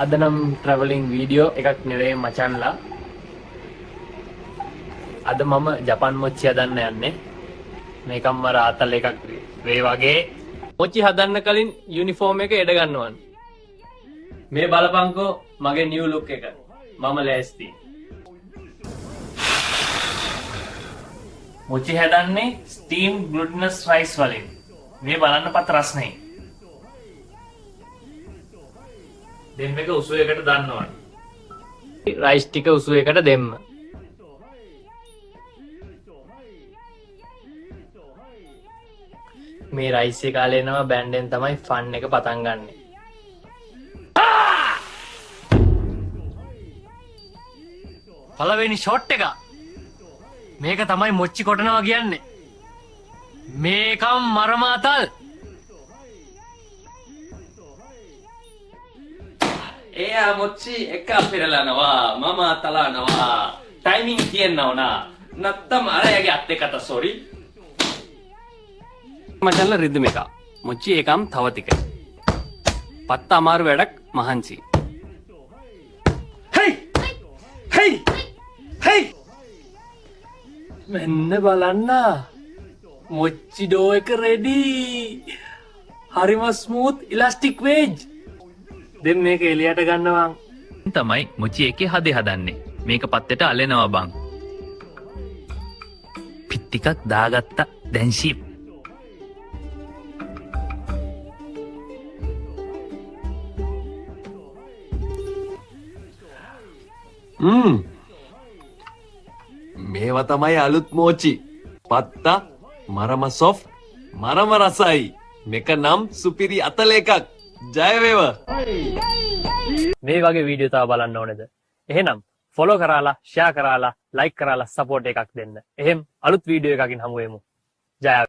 අද නම් travelling video එකක් නෙවෙයි මචන්ලා. අද මම ජපන් මොච්චි හදන්න යන්නේ. මේකම රාතල් එකක් වේ වගේ. මොච්චි හදන්න කලින් යුනිෆෝම් එක එඩ ගන්නවන්න. මේ බලපංකෝ මගේ නිව් ලුක් එක. මම ලෑස්ති. මොච්චි හදන්නේ ස්ටීම් ග්ලුටිනස් රයිස් වලින්. මේ බලන්න පත් රස්නේ. දෙම් එක උසු එකට දාන්නවනේ. රයිස් ටික උසු එකට දෙන්න. මේ රයිස් එක කාලේ නම බෑන්ඩෙන් තමයි ෆන් එක පටන් ගන්නෙ. පළවෙනි ෂොට් එක. මේක තමයි මොච්චි කොටනවා කියන්නේ. මේකම් මරමාතල්. එයා මොච්චි එක පෙරලනවා මම තලනවා. ටයිමින් කියනවා නා. නැත්තම් අරයාගේ අත් දෙකට සෝරි. මචන්ලා රිද්ම එක. මොච්චි ඒකම් තව ටික. පත්ත අමාරු වැඩක් මහන්සි. හයි! හයි! හයි! මෙන්න බලන්න. මොච්චි ඩෝ එක රෙඩි. හරිම ස්මූත් ඉලාස්ටික් වේජ්. දැන් මේක එළියට ගන්නවා. තමයි මොච්චි එකේ හදේ හදන්නේ. මේක පත්තේට අලෙනවා බං. පිට ටිකක් දාගත්තා දැන් ෂිප්. මේවා තමයි අලුත් මෝචි. පත්තා මරම සොෆ්ට් මරම රසයි. මේක නම් සුපිරි අතල එකක්. ජය වේවා. මේ වගේ වීඩියෝ තව බලන්න ඕනේද? එහෙනම් ෆොලෝ කරාලා, ෂෙයා කරාලා, ලයික් කරාලා සපෝට් එකක් දෙන්න. එහෙනම් අලුත් වීඩියෝ එකකින් හමු වෙමු. ජය